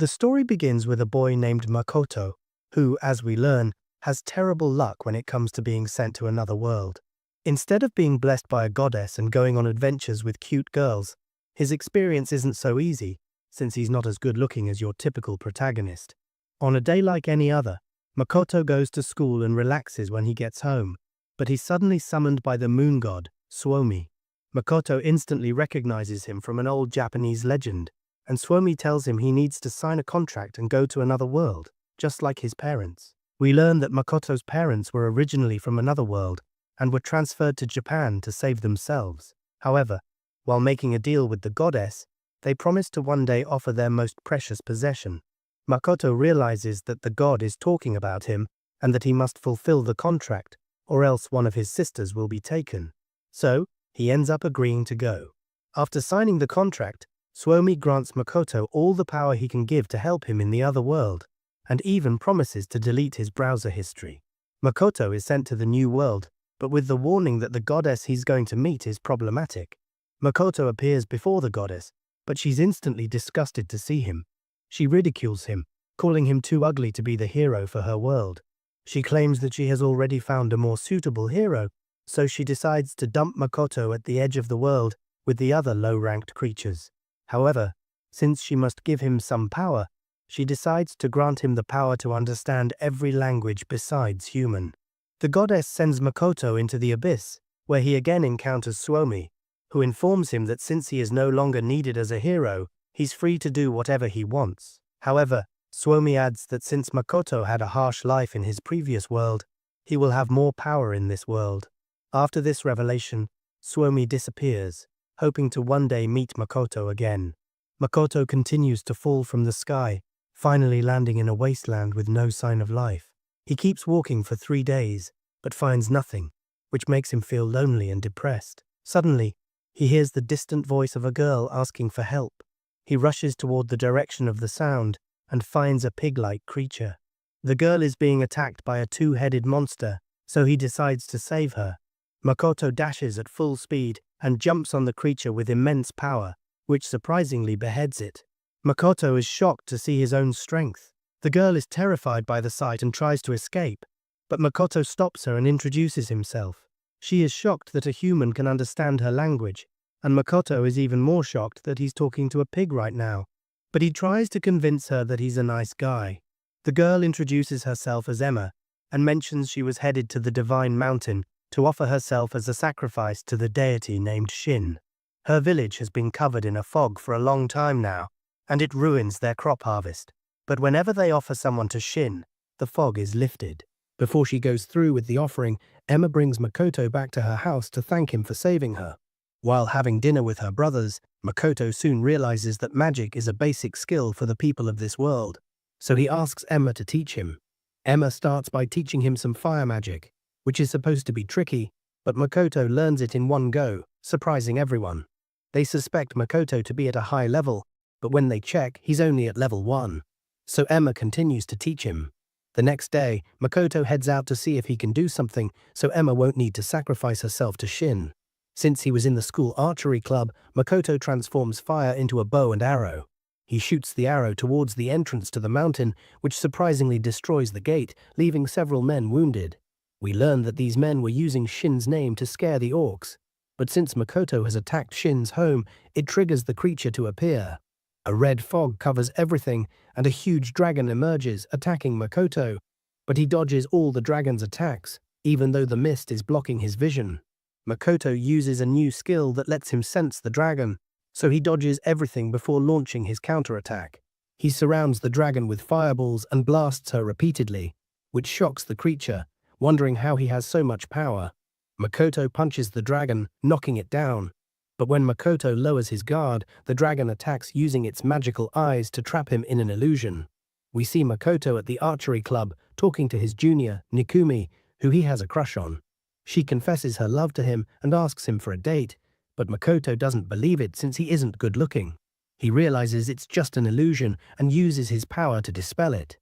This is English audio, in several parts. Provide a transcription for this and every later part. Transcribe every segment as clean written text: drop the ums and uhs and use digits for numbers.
The story begins with a boy named Makoto, who, as we learn, has terrible luck when it comes to being sent to another world. Instead of being blessed by a goddess and going on adventures with cute girls, his experience isn't so easy, since he's not as good looking as your typical protagonist. On a day like any other, Makoto goes to school and relaxes when he gets home, but he's suddenly summoned by the moon god, Suomi. Makoto instantly recognizes him from an old Japanese legend, and Suomi tells him he needs to sign a contract and go to another world, just like his parents. We learn that Makoto's parents were originally from another world and were transferred to Japan to save themselves. However, while making a deal with the goddess, they promise to one day offer their most precious possession. Makoto realizes that the god is talking about him and that he must fulfill the contract, or else one of his sisters will be taken. So, he ends up agreeing to go. After signing the contract, Suomi grants Makoto all the power he can give to help him in the other world, and even promises to delete his browser history. Makoto is sent to the new world, but with the warning that the goddess he's going to meet is problematic. Makoto appears before the goddess, but she's instantly disgusted to see him. She ridicules him, calling him too ugly to be the hero for her world. She claims that she has already found a more suitable hero, so she decides to dump Makoto at the edge of the world with the other low-ranked creatures. However, since she must give him some power, she decides to grant him the power to understand every language besides human. The goddess sends Makoto into the abyss, where he again encounters Suomi, who informs him that since he is no longer needed as a hero, he's free to do whatever he wants. However, Suomi adds that since Makoto had a harsh life in his previous world, he will have more power in this world. After this revelation, Suomi disappears, hoping to one day meet Makoto again. Makoto continues to fall from the sky, finally landing in a wasteland with no sign of life. He keeps walking for 3 days, but finds nothing, which makes him feel lonely and depressed. Suddenly, he hears the distant voice of a girl asking for help. He rushes toward the direction of the sound and finds a pig-like creature. The girl is being attacked by a 2-headed monster, so he decides to save her. Makoto dashes at full speed and jumps on the creature with immense power, which surprisingly beheads it. Makoto is shocked to see his own strength. The girl is terrified by the sight and tries to escape, but Makoto stops her and introduces himself. She is shocked that a human can understand her language, and Makoto is even more shocked that he's talking to a pig right now. But he tries to convince her that he's a nice guy. The girl introduces herself as Emma and mentions she was headed to the Divine Mountain to offer herself as a sacrifice to the deity named Shin. Her village has been covered in a fog for a long time now, and it ruins their crop harvest. But whenever they offer someone to Shin, the fog is lifted. Before she goes through with the offering, Emma brings Makoto back to her house to thank him for saving her. While having dinner with her brothers, Makoto soon realizes that magic is a basic skill for the people of this world, so he asks Emma to teach him. Emma starts by teaching him some fire magic, which is supposed to be tricky, but Makoto learns it in one go, surprising everyone. They suspect Makoto to be at a high level, but when they check, he's only at level 1. So Emma continues to teach him. The next day, Makoto heads out to see if he can do something so Emma won't need to sacrifice herself to Shin. Since he was in the school archery club, Makoto transforms fire into a bow and arrow. He shoots the arrow towards the entrance to the mountain, which surprisingly destroys the gate, leaving several men wounded. We learn that these men were using Shin's name to scare the orcs, but since Makoto has attacked Shin's home, it triggers the creature to appear. A red fog covers everything, and a huge dragon emerges, attacking Makoto, but he dodges all the dragon's attacks, even though the mist is blocking his vision. Makoto uses a new skill that lets him sense the dragon, so he dodges everything before launching his counterattack. He surrounds the dragon with fireballs and blasts her repeatedly, which shocks the creature, wondering how he has so much power. Makoto punches the dragon, knocking it down. But when Makoto lowers his guard, the dragon attacks using its magical eyes to trap him in an illusion. We see Makoto at the archery club talking to his junior, Nikumi, who he has a crush on. She confesses her love to him and asks him for a date, but Makoto doesn't believe it since he isn't good looking. He realizes it's just an illusion and uses his power to dispel it.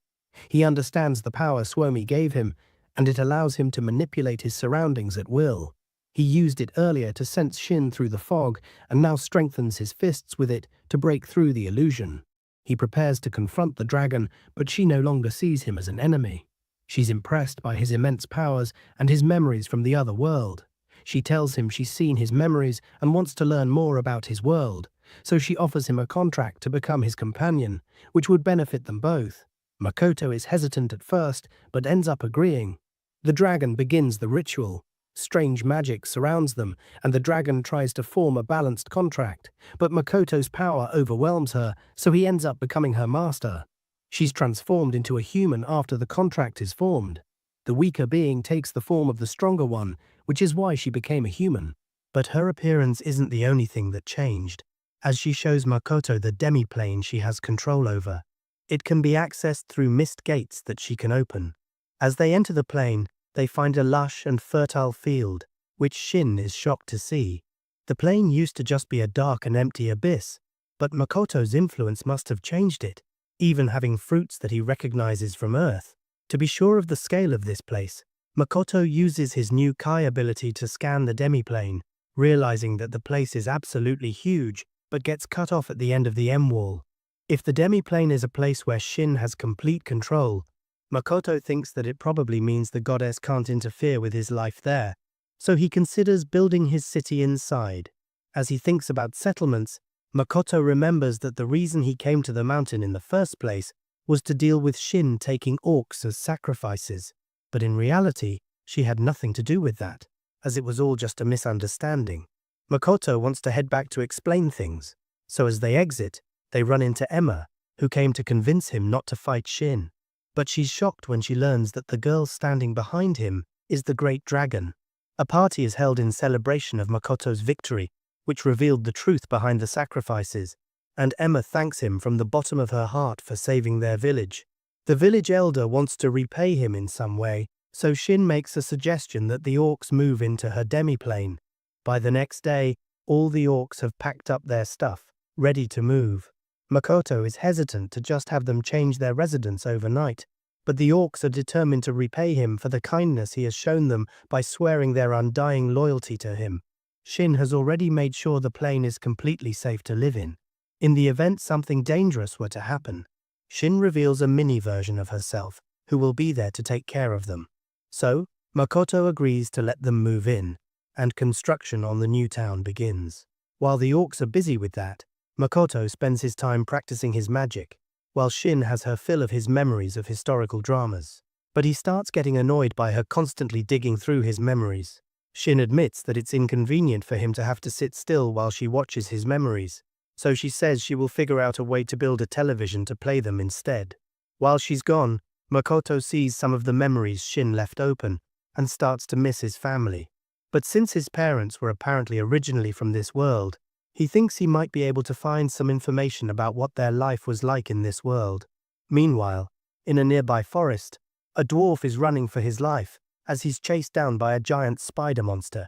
He understands the power Suomi gave him, and it allows him to manipulate his surroundings at will. He used it earlier to sense Shin through the fog and now strengthens his fists with it to break through the illusion. He prepares to confront the dragon, but she no longer sees him as an enemy. She's impressed by his immense powers and his memories from the other world. She tells him she's seen his memories and wants to learn more about his world, so she offers him a contract to become his companion, which would benefit them both. Makoto is hesitant at first, but ends up agreeing. The dragon begins the ritual. Strange magic surrounds them, and the dragon tries to form a balanced contract, but Makoto's power overwhelms her, so he ends up becoming her master. She's transformed into a human after the contract is formed. The weaker being takes the form of the stronger one, which is why she became a human. But her appearance isn't the only thing that changed, as she shows Makoto the demi-plane she has control over. It can be accessed through mist gates that she can open. As they enter the plane, they find a lush and fertile field, which Shin is shocked to see. The plane used to just be a dark and empty abyss, but Makoto's influence must have changed it, even having fruits that he recognizes from Earth. To be sure of the scale of this place, Makoto uses his new Kai ability to scan the demi-plane, realizing that the place is absolutely huge, but gets cut off at the end of the M-wall. If the demi-plane is a place where Shin has complete control, Makoto thinks that it probably means the goddess can't interfere with his life there, so he considers building his city inside. As he thinks about settlements, Makoto remembers that the reason he came to the mountain in the first place was to deal with Shin taking orcs as sacrifices, but in reality, she had nothing to do with that, as it was all just a misunderstanding. Makoto wants to head back to explain things, so as they exit, they run into Emma, who came to convince him not to fight Shin. But she's shocked when she learns that the girl standing behind him is the Great Dragon. A party is held in celebration of Makoto's victory, which revealed the truth behind the sacrifices, and Emma thanks him from the bottom of her heart for saving their village. The village elder wants to repay him in some way, so Shin makes a suggestion that the orcs move into her demi-plane. By the next day, all the orcs have packed up their stuff, ready to move. Makoto is hesitant to just have them change their residence overnight, but the orcs are determined to repay him for the kindness he has shown them by swearing their undying loyalty to him. Shin has already made sure the plane is completely safe to live in. In the event something dangerous were to happen, Shin reveals a mini version of herself, who will be there to take care of them. So, Makoto agrees to let them move in, and construction on the new town begins. While the orcs are busy with that, Makoto spends his time practicing his magic, while Shin has her fill of his memories of historical dramas. But he starts getting annoyed by her constantly digging through his memories. Shin admits that it's inconvenient for him to have to sit still while she watches his memories, so she says she will figure out a way to build a television to play them instead. While she's gone, Makoto sees some of the memories Shin left open and starts to miss his family. But since his parents were apparently originally from this world, he thinks he might be able to find some information about what their life was like in this world. Meanwhile, in a nearby forest, a dwarf is running for his life as he's chased down by a giant spider monster.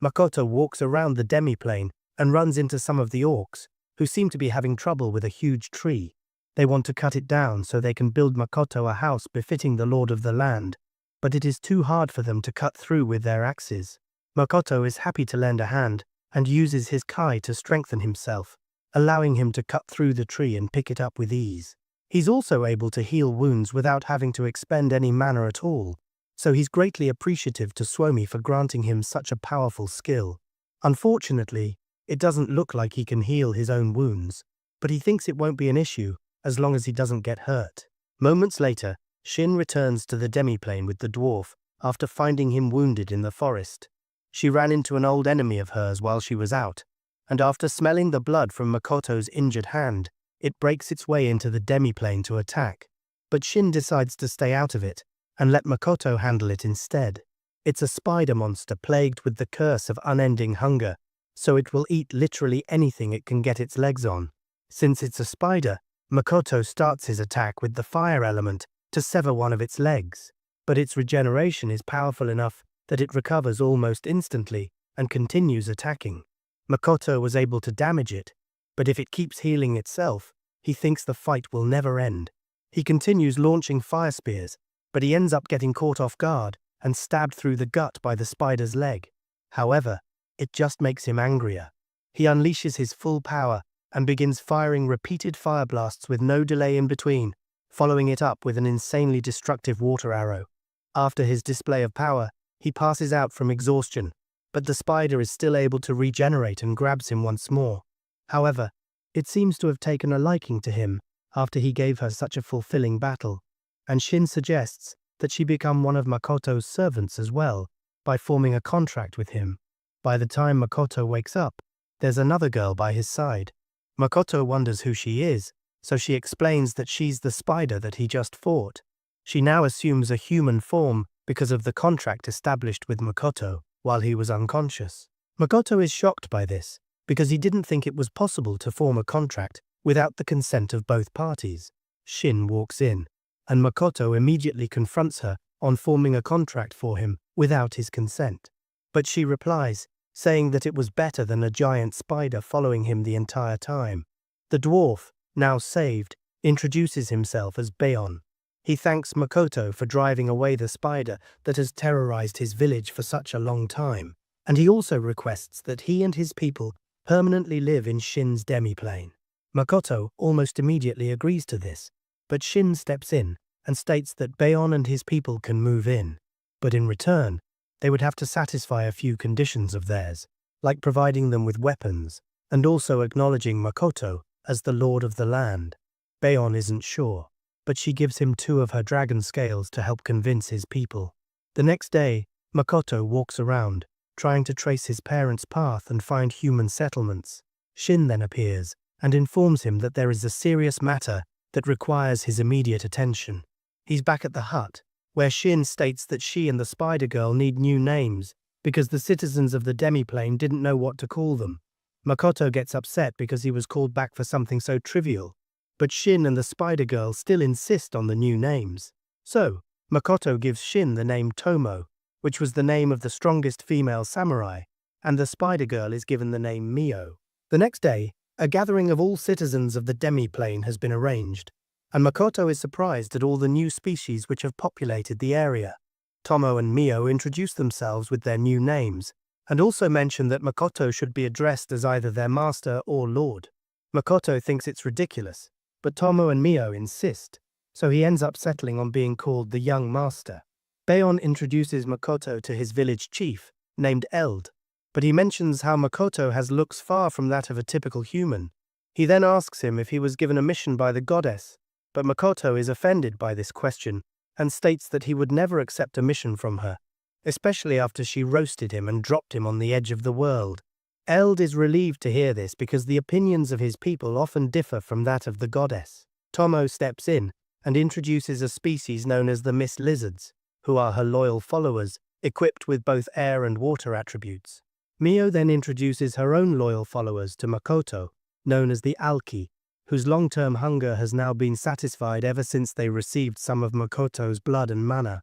Makoto walks around the demi-plane and runs into some of the orcs, who seem to be having trouble with a huge tree. They want to cut it down so they can build Makoto a house befitting the lord of the land, but it is too hard for them to cut through with their axes. Makoto is happy to lend a hand and uses his Kai to strengthen himself, allowing him to cut through the tree and pick it up with ease. He's also able to heal wounds without having to expend any mana at all, so he's greatly appreciative to Suomi for granting him such a powerful skill. Unfortunately, it doesn't look like he can heal his own wounds, but he thinks it won't be an issue as long as he doesn't get hurt. Moments later, Shin returns to the demi-plane with the dwarf after finding him wounded in the forest. She ran into an old enemy of hers while she was out, and after smelling the blood from Makoto's injured hand, it breaks its way into the demi-plane to attack. But Shin decides to stay out of it and let Makoto handle it instead. It's a spider monster plagued with the curse of unending hunger, so it will eat literally anything it can get its legs on. Since it's a spider, Makoto starts his attack with the fire element to sever one of its legs, but its regeneration is powerful enough that it recovers almost instantly and continues attacking. Makoto was able to damage it, but if it keeps healing itself, he thinks the fight will never end. He continues launching fire spears, but he ends up getting caught off guard and stabbed through the gut by the spider's leg. However, it just makes him angrier. He unleashes his full power and begins firing repeated fire blasts with no delay in between, following it up with an insanely destructive water arrow. After his display of power, he passes out from exhaustion, but the spider is still able to regenerate and grabs him once more. However, it seems to have taken a liking to him after he gave her such a fulfilling battle, and Shin suggests that she become one of Makoto's servants as well by forming a contract with him. By the time Makoto wakes up, there's another girl by his side. Makoto wonders who she is, so she explains that she's the spider that he just fought. She now assumes a human form because of the contract established with Makoto while he was unconscious. Makoto is shocked by this because he didn't think it was possible to form a contract without the consent of both parties. Shin walks in, and Makoto immediately confronts her on forming a contract for him without his consent. But she replies, saying that it was better than a giant spider following him the entire time. The dwarf, now saved, introduces himself as Bayon. He thanks Makoto for driving away the spider that has terrorized his village for such a long time, and he also requests that he and his people permanently live in Shin's demiplane. Makoto almost immediately agrees to this, but Shin steps in and states that Bayon and his people can move in, but in return, they would have to satisfy a few conditions of theirs, like providing them with weapons, and also acknowledging Makoto as the lord of the land. Bayon isn't sure, but she gives him 2 of her dragon scales to help convince his people. The next day, Makoto walks around, trying to trace his parents' path and find human settlements. Shin then appears and informs him that there is a serious matter that requires his immediate attention. He's back at the hut, where Shin states that she and the Spider Girl need new names because the citizens of the demiplane didn't know what to call them. Makoto gets upset because he was called back for something so trivial, but Shin and the Spider Girl still insist on the new names. So, Makoto gives Shin the name Tomo, which was the name of the strongest female samurai, and the Spider Girl is given the name Mio. The next day, a gathering of all citizens of the demiplane has been arranged, and Makoto is surprised at all the new species which have populated the area. Tomo and Mio introduce themselves with their new names, and also mention that Makoto should be addressed as either their master or lord. Makoto thinks it's ridiculous, but Tomo and Mio insist, so he ends up settling on being called the young master. Bayon introduces Makoto to his village chief, named Eld, but he mentions how Makoto has looks far from that of a typical human. He then asks him if he was given a mission by the goddess, but Makoto is offended by this question and states that he would never accept a mission from her, especially after she roasted him and dropped him on the edge of the world. Eld is relieved to hear this because the opinions of his people often differ from that of the goddess. Tomo steps in and introduces a species known as the Mist Lizards, who are her loyal followers, equipped with both air and water attributes. Mio then introduces her own loyal followers to Makoto, known as the Alki, whose long-term hunger has now been satisfied ever since they received some of Makoto's blood and mana.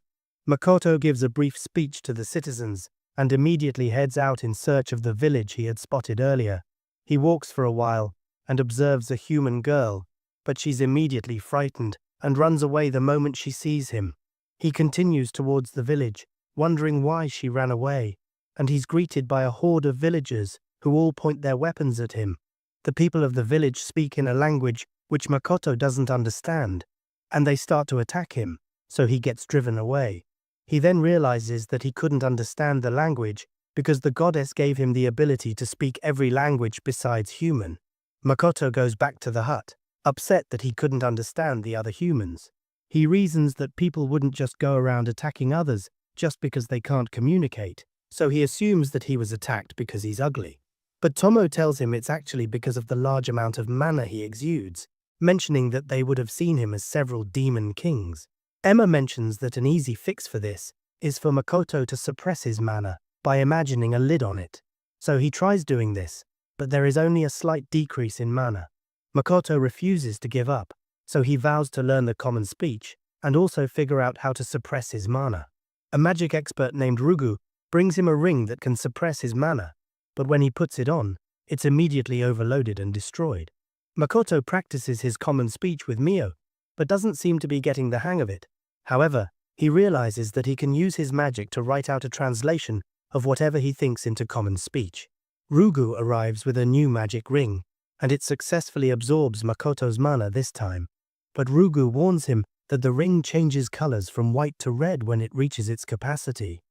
Makoto gives a brief speech to the citizens and immediately heads out in search of the village he had spotted earlier. He walks for a while and observes a human girl, but she's immediately frightened and runs away the moment she sees him. He continues towards the village, wondering why she ran away, and he's greeted by a horde of villagers who all point their weapons at him. The people of the village speak in a language which Makoto doesn't understand, and they start to attack him, so he gets driven away. He then realizes that he couldn't understand the language because the goddess gave him the ability to speak every language besides human. Makoto goes back to the hut, upset that he couldn't understand the other humans. He reasons that people wouldn't just go around attacking others just because they can't communicate, so he assumes that he was attacked because he's ugly. But Tomo tells him it's actually because of the large amount of mana he exudes, mentioning that they would have seen him as several demon kings. Emma mentions that an easy fix for this is for Makoto to suppress his mana by imagining a lid on it. So he tries doing this, but there is only a slight decrease in mana. Makoto refuses to give up, so he vows to learn the common speech and also figure out how to suppress his mana. A magic expert named Rugu brings him a ring that can suppress his mana, but when he puts it on, it's immediately overloaded and destroyed. Makoto practices his common speech with Mio, but doesn't seem to be getting the hang of it. However, he realizes that he can use his magic to write out a translation of whatever he thinks into common speech. Rugu arrives with a new magic ring, and it successfully absorbs Makoto's mana this time. But Rugu warns him that the ring changes colors from white to red when it reaches its capacity.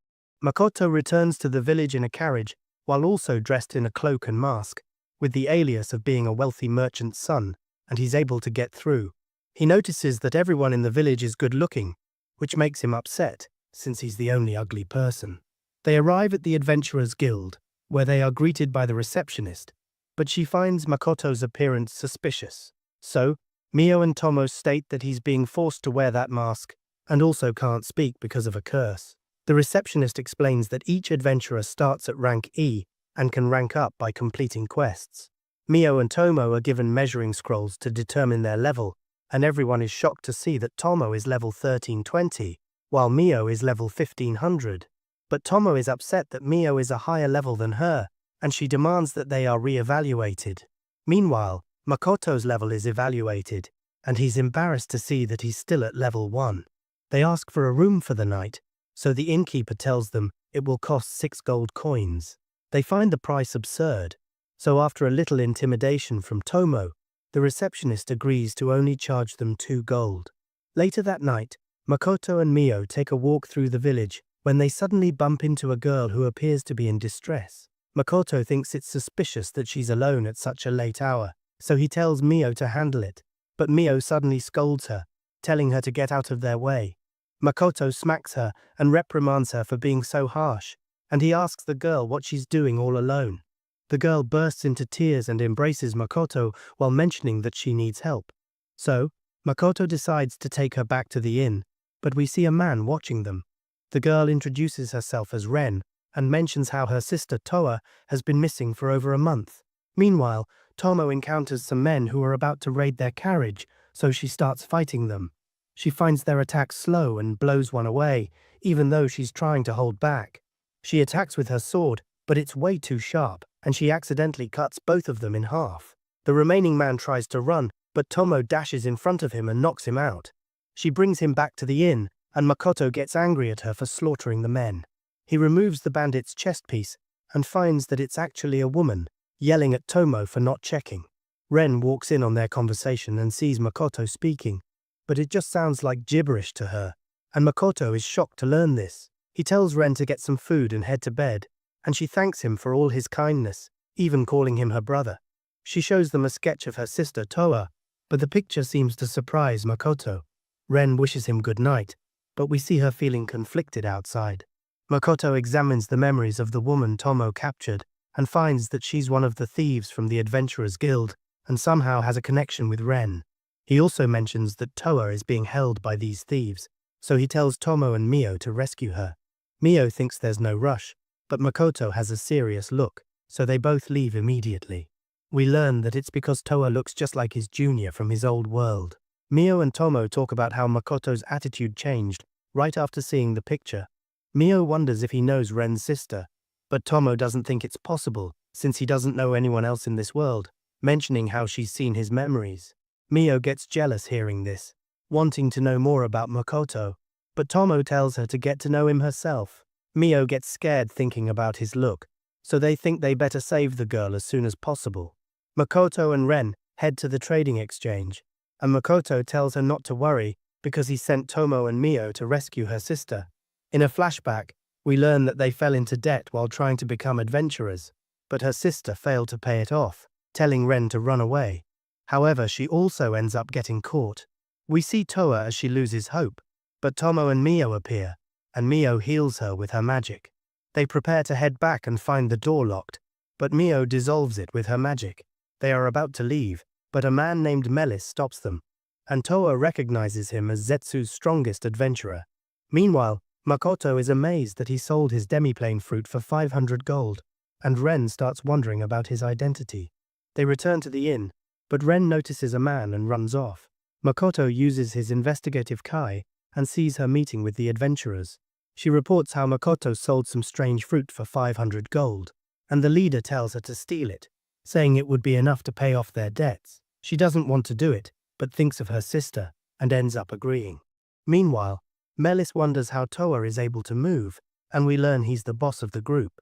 Makoto returns to the village in a carriage, while also dressed in a cloak and mask, with the alias of being a wealthy merchant's son, and he's able to get through. He notices that everyone in the village is good-looking, which makes him upset, since he's the only ugly person. They arrive at the Adventurers Guild, where they are greeted by the receptionist, but she finds Makoto's appearance suspicious. So, Mio and Tomo state that he's being forced to wear that mask, and also can't speak because of a curse. The receptionist explains that each adventurer starts at rank E and can rank up by completing quests. Mio and Tomo are given measuring scrolls to determine their level, and everyone is shocked to see that Tomo is level 1320, while Mio is level 1500. But Tomo is upset that Mio is a higher level than her, and she demands that they are re-evaluated. Meanwhile, Makoto's level is evaluated, and he's embarrassed to see that he's still at level 1. They ask for a room for the night, so the innkeeper tells them it will cost 6 gold coins. They find the price absurd, so after a little intimidation from Tomo, the receptionist agrees to only charge them 2 gold. Later that night, Makoto and Mio take a walk through the village when they suddenly bump into a girl who appears to be in distress. Makoto thinks it's suspicious that she's alone at such a late hour, so he tells Mio to handle it, but Mio suddenly scolds her, telling her to get out of their way. Makoto smacks her and reprimands her for being so harsh, and he asks the girl what she's doing all alone. The girl bursts into tears and embraces Makoto while mentioning that she needs help. So, Makoto decides to take her back to the inn, but we see a man watching them. The girl introduces herself as Ren and mentions how her sister Toa has been missing for over a month. Meanwhile, Tomo encounters some men who are about to raid their carriage, so she starts fighting them. She finds their attacks slow and blows one away, even though she's trying to hold back. She attacks with her sword, but it's way too sharp, and she accidentally cuts both of them in half. The remaining man tries to run, but Tomo dashes in front of him and knocks him out. She brings him back to the inn, and Makoto gets angry at her for slaughtering the men. He removes the bandit's chest piece and finds that it's actually a woman, yelling at Tomo for not checking. Ren walks in on their conversation and sees Makoto speaking, but it just sounds like gibberish to her, and Makoto is shocked to learn this. He tells Ren to get some food and head to bed, and she thanks him for all his kindness, even calling him her brother. She shows them a sketch of her sister Toa, but the picture seems to surprise Makoto. Ren wishes him good night, but we see her feeling conflicted outside. Makoto examines the memories of the woman Tomo captured and finds that she's one of the thieves from the Adventurers Guild and somehow has a connection with Ren. He also mentions that Toa is being held by these thieves, so he tells Tomo and Mio to rescue her. Mio thinks there's no rush, but Makoto has a serious look, so they both leave immediately. We learn that it's because Toa looks just like his junior from his old world. Mio and Tomo talk about how Makoto's attitude changed right after seeing the picture. Mio wonders if he knows Ren's sister, but Tomo doesn't think it's possible since he doesn't know anyone else in this world, mentioning how she's seen his memories. Mio gets jealous hearing this, wanting to know more about Makoto, but Tomo tells her to get to know him herself. Mio gets scared thinking about his look, so they think they better save the girl as soon as possible. Makoto and Ren head to the trading exchange, and Makoto tells her not to worry because he sent Tomo and Mio to rescue her sister. In a flashback, we learn that they fell into debt while trying to become adventurers, but her sister failed to pay it off, telling Ren to run away. However, she also ends up getting caught. We see Toa as she loses hope, but Tomo and Mio appear, and Mio heals her with her magic. They prepare to head back and find the door locked, but Mio dissolves it with her magic. They are about to leave, but a man named Melis stops them, and Toa recognizes him as Zetsu's strongest adventurer. Meanwhile, Makoto is amazed that he sold his demiplane fruit for 500 gold, and Ren starts wondering about his identity. They return to the inn, but Ren notices a man and runs off. Makoto uses his investigative kai and sees her meeting with the adventurers. She reports how Makoto sold some strange fruit for 500 gold, and the leader tells her to steal it, saying it would be enough to pay off their debts. She doesn't want to do it, but thinks of her sister and ends up agreeing. Meanwhile, Melis wonders how Toa is able to move, and we learn he's the boss of the group.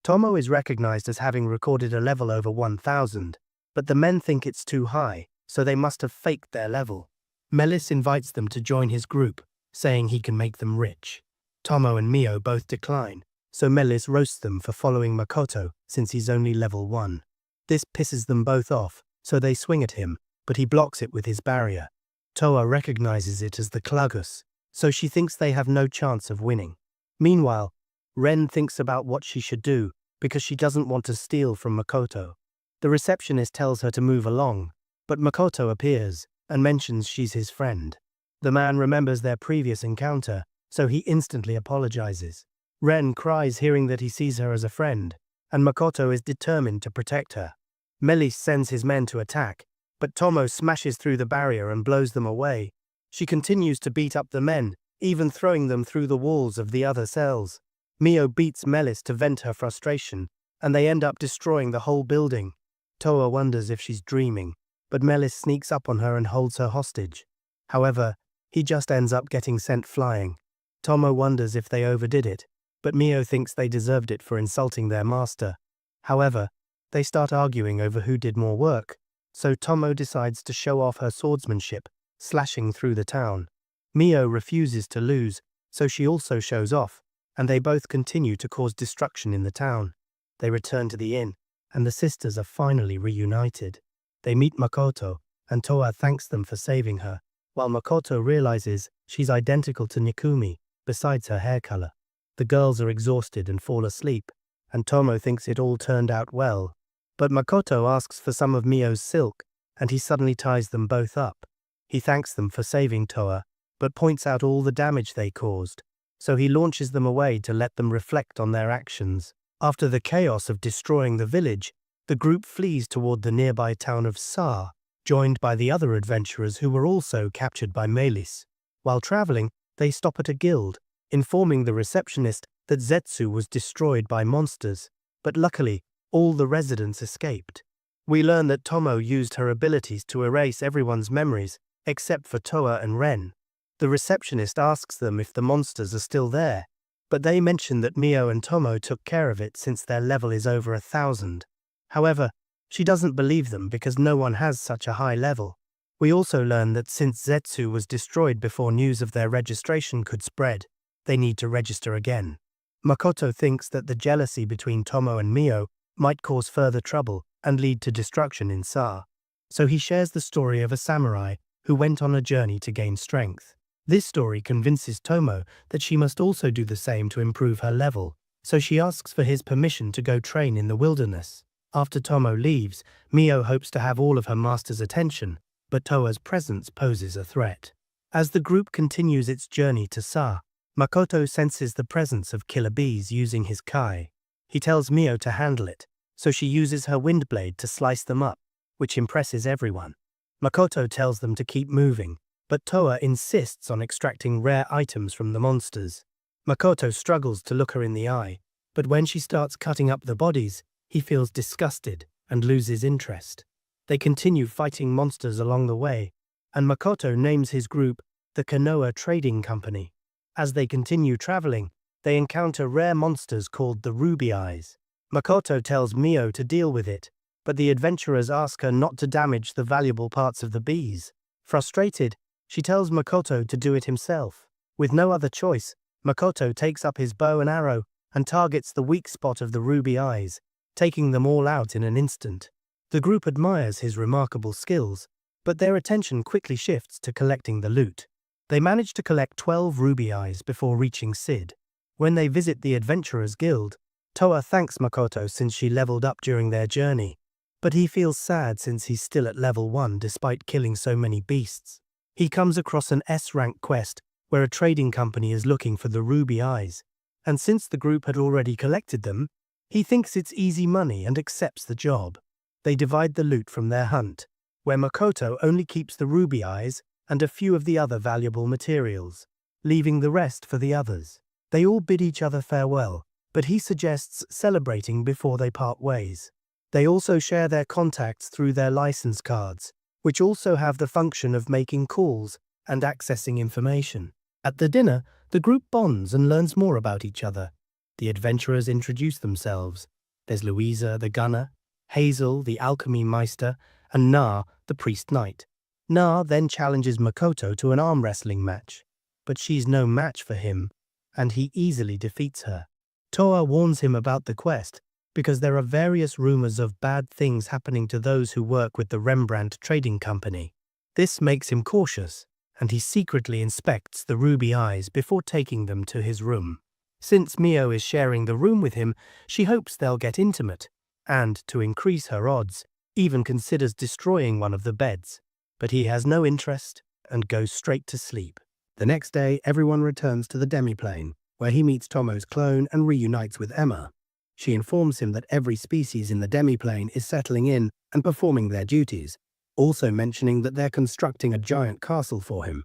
Tomo is recognized as having recorded a level over 1000, but the men think it's too high, so they must have faked their level. Melis invites them to join his group, saying he can make them rich. Tomo and Mio both decline, so Melis roasts them for following Makoto since he's only level 1. This pisses them both off, so they swing at him, but he blocks it with his barrier. Toa recognizes it as the Klagus, so she thinks they have no chance of winning. Meanwhile, Ren thinks about what she should do because she doesn't want to steal from Makoto. The receptionist tells her to move along, but Makoto appears and mentions she's his friend. The man remembers their previous encounter, so he instantly apologizes. Ren cries hearing that he sees her as a friend, and Makoto is determined to protect her. Melis sends his men to attack, but Tomo smashes through the barrier and blows them away. She continues to beat up the men, even throwing them through the walls of the other cells. Mio beats Melis to vent her frustration, and they end up destroying the whole building. Toa wonders if she's dreaming, but Melis sneaks up on her and holds her hostage. However, he just ends up getting sent flying. Tomo wonders if they overdid it, but Mio thinks they deserved it for insulting their master. However, they start arguing over who did more work, so Tomo decides to show off her swordsmanship, slashing through the town. Mio refuses to lose, so she also shows off, and they both continue to cause destruction in the town. They return to the inn, and the sisters are finally reunited. They meet Makoto, and Toa thanks them for saving her, while Makoto realizes she's identical to Nikumi, besides her hair color. The girls are exhausted and fall asleep, and Tomo thinks it all turned out well. But Makoto asks for some of Mio's silk, and he suddenly ties them both up. He thanks them for saving Toa, but points out all the damage they caused, so he launches them away to let them reflect on their actions. After the chaos of destroying the village, the group flees toward the nearby town of Sa, joined by the other adventurers who were also captured by Melis. While traveling, they stop at a guild, informing the receptionist that Zetsu was destroyed by monsters, but luckily, all the residents escaped. We learn that Tomo used her abilities to erase everyone's memories, except for Toa and Ren. The receptionist asks them if the monsters are still there, but they mention that Mio and Tomo took care of it since their level is over 1,000. However, she doesn't believe them because no one has such a high level. We also learn that since Zetsu was destroyed before news of their registration could spread, they need to register again. Makoto thinks that the jealousy between Tomo and Mio might cause further trouble and lead to destruction in Sa. So he shares the story of a samurai who went on a journey to gain strength. This story convinces Tomo that she must also do the same to improve her level, so she asks for his permission to go train in the wilderness. After Tomo leaves, Mio hopes to have all of her master's attention, but Toa's presence poses a threat. As the group continues its journey to Sa, Makoto senses the presence of killer bees using his kai. He tells Mio to handle it, so she uses her wind blade to slice them up, which impresses everyone. Makoto tells them to keep moving, but Toa insists on extracting rare items from the monsters. Makoto struggles to look her in the eye, but when she starts cutting up the bodies, he feels disgusted and loses interest. They continue fighting monsters along the way, and Makoto names his group the Kanoa Trading Company. As they continue traveling, they encounter rare monsters called the Ruby Eyes. Makoto tells Mio to deal with it, but the adventurers ask her not to damage the valuable parts of the bees. Frustrated, she tells Makoto to do it himself. With no other choice, Makoto takes up his bow and arrow and targets the weak spot of the Ruby Eyes, taking them all out in an instant. The group admires his remarkable skills, but their attention quickly shifts to collecting the loot. They manage to collect 12 Ruby Eyes before reaching Sid. When they visit the Adventurers Guild, Toa thanks Makoto since she leveled up during their journey, but he feels sad since he's still at level 1 despite killing so many beasts. He comes across an S-rank quest where a trading company is looking for the Ruby Eyes, and since the group had already collected them, he thinks it's easy money and accepts the job. They divide the loot from their hunt, where Makoto only keeps the Ruby Eyes and a few of the other valuable materials, leaving the rest for the others. They all bid each other farewell, but he suggests celebrating before they part ways. They also share their contacts through their license cards, which also have the function of making calls and accessing information. At the dinner, the group bonds and learns more about each other. The adventurers introduce themselves. There's Louisa, the gunner, Hazel, the alchemy meister, and Na, the priest knight. Na then challenges Makoto to an arm wrestling match, but she's no match for him, and he easily defeats her. Toa warns him about the quest because there are various rumors of bad things happening to those who work with the Rembrandt Trading Company. This makes him cautious, and he secretly inspects the ruby eyes before taking them to his room. Since Mio is sharing the room with him, she hopes they'll get intimate, and, to increase her odds, even considers destroying one of the beds. But he has no interest and goes straight to sleep. The next day, everyone returns to the demiplane, where he meets Tomo's clone and reunites with Emma. She informs him that every species in the demiplane is settling in and performing their duties, also mentioning that they're constructing a giant castle for him,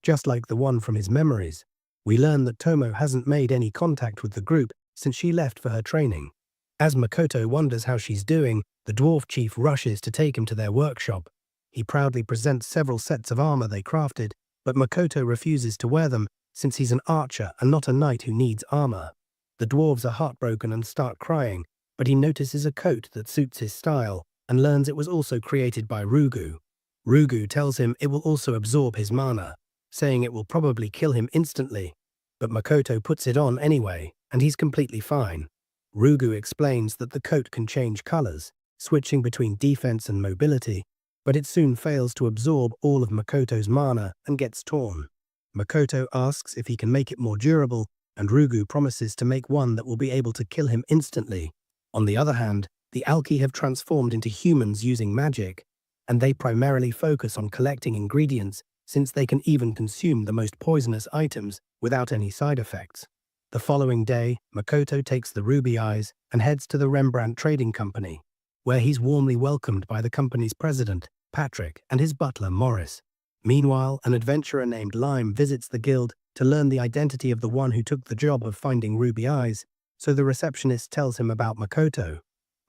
just like the one from his memories. We learn that Tomo hasn't made any contact with the group since she left for her training. As Makoto wonders how she's doing, the dwarf chief rushes to take him to their workshop. He proudly presents several sets of armor they crafted, but Makoto refuses to wear them since he's an archer and not a knight who needs armor. The dwarves are heartbroken and start crying, but he notices a coat that suits his style and learns it was also created by Rugu. Rugu tells him it will also absorb his mana, saying it will probably kill him instantly, but Makoto puts it on anyway, and he's completely fine. Rugu explains that the coat can change colors, switching between defense and mobility, but it soon fails to absorb all of Makoto's mana and gets torn. Makoto asks if he can make it more durable, and Rugu promises to make one that will be able to kill him instantly. On the other hand, the Alki have transformed into humans using magic, and they primarily focus on collecting ingredients since they can even consume the most poisonous items without any side effects. The following day, Makoto takes the ruby eyes and heads to the Rembrandt Trading Company, where he's warmly welcomed by the company's president, Patrick, and his butler, Morris. Meanwhile, an adventurer named Lime visits the guild to learn the identity of the one who took the job of finding ruby eyes, so the receptionist tells him about Makoto.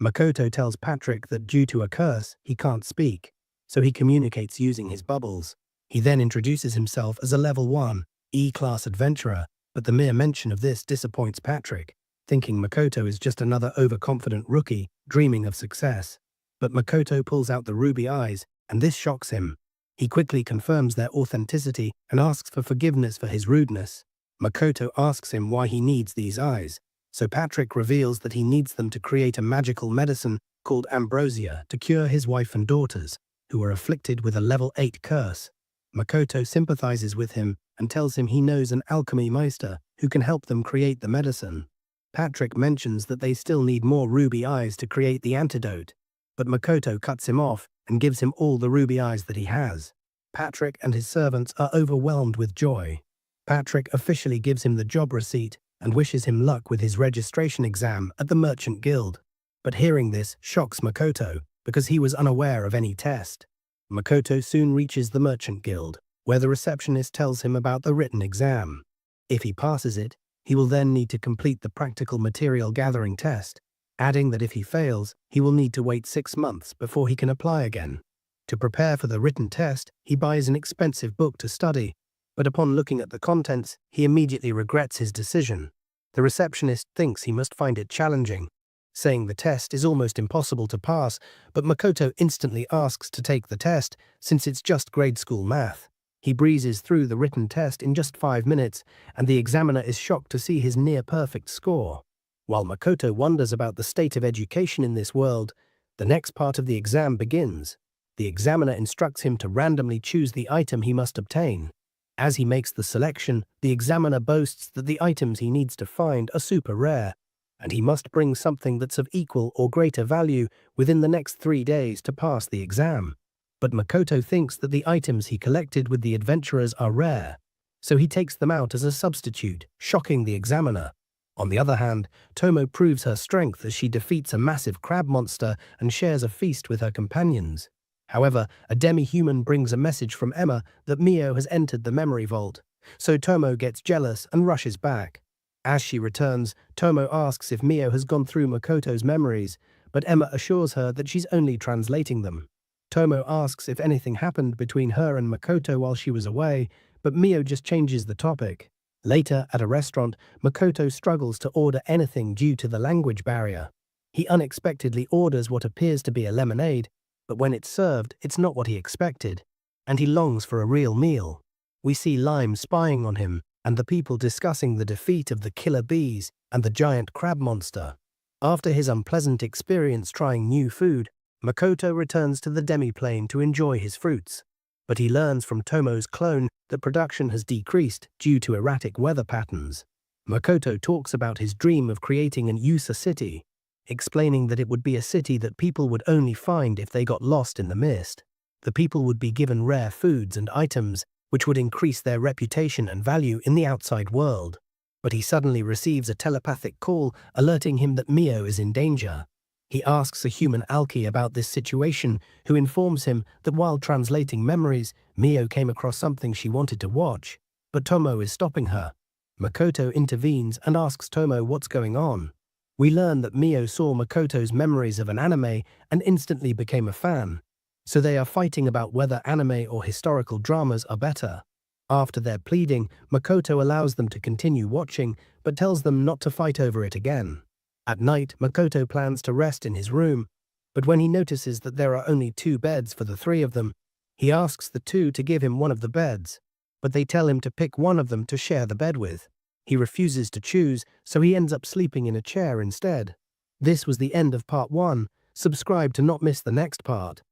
Makoto tells Patrick that due to a curse, he can't speak, so he communicates using his bubbles. He then introduces himself as a level 1, E-class adventurer, but the mere mention of this disappoints Patrick, thinking Makoto is just another overconfident rookie dreaming of success. But Makoto pulls out the ruby eyes, and this shocks him. He quickly confirms their authenticity and asks for forgiveness for his rudeness. Makoto asks him why he needs these eyes, so Patrick reveals that he needs them to create a magical medicine called ambrosia to cure his wife and daughters, who are afflicted with a level 8 curse. Makoto sympathizes with him and tells him he knows an alchemy meister who can help them create the medicine. Patrick mentions that they still need more ruby eyes to create the antidote, but Makoto cuts him off and gives him all the ruby eyes that he has. Patrick and his servants are overwhelmed with joy. Patrick officially gives him the job receipt and wishes him luck with his registration exam at the Merchant Guild. But hearing this shocks Makoto because he was unaware of any test. Makoto soon reaches the Merchant Guild, where the receptionist tells him about the written exam. If he passes it, he will then need to complete the practical material gathering test, adding that if he fails, he will need to wait 6 months before he can apply again. To prepare for the written test, he buys an expensive book to study, but upon looking at the contents, he immediately regrets his decision. The receptionist thinks he must find it challenging, saying the test is almost impossible to pass, but Makoto instantly asks to take the test since it's just grade school math. He breezes through the written test in just 5 minutes, and the examiner is shocked to see his near-perfect score. While Makoto wonders about the state of education in this world, the next part of the exam begins. The examiner instructs him to randomly choose the item he must obtain. As he makes the selection, the examiner boasts that the items he needs to find are super rare, and he must bring something that's of equal or greater value within the next 3 days to pass the exam. But Makoto thinks that the items he collected with the adventurers are rare, so he takes them out as a substitute, shocking the examiner. On the other hand, Tomo proves her strength as she defeats a massive crab monster and shares a feast with her companions. However, a demi-human brings a message from Emma that Mio has entered the memory vault, so Tomo gets jealous and rushes back. As she returns, Tomo asks if Mio has gone through Makoto's memories, but Emma assures her that she's only translating them. Tomo asks if anything happened between her and Makoto while she was away, but Mio just changes the topic. Later, at a restaurant, Makoto struggles to order anything due to the language barrier. He unexpectedly orders what appears to be a lemonade, but when it's served, it's not what he expected, and he longs for a real meal. We see Lime spying on him, and the people discussing the defeat of the killer bees and the giant crab monster. After his unpleasant experience trying new food, Makoto returns to the demi-plane to enjoy his fruits. But he learns from Tomo's clone that production has decreased due to erratic weather patterns. Makoto talks about his dream of creating an Yusa city, explaining that it would be a city that people would only find if they got lost in the mist. The people would be given rare foods and items, which would increase their reputation and value in the outside world. But he suddenly receives a telepathic call alerting him that Mio is in danger. He asks a human alki about this situation, who informs him that while translating memories, Mio came across something she wanted to watch, but Tomo is stopping her. Makoto intervenes and asks Tomo what's going on. We learn that Mio saw Makoto's memories of an anime and instantly became a fan. So they are fighting about whether anime or historical dramas are better. After their pleading, Makoto allows them to continue watching, but tells them not to fight over it again. At night, Makoto plans to rest in his room, but when he notices that there are only 2 beds for the 3 of them, he asks the 2 to give him one of the beds, but they tell him to pick one of them to share the bed with. He refuses to choose, so he ends up sleeping in a chair instead. This was the end of part 1. Subscribe to not miss the next part.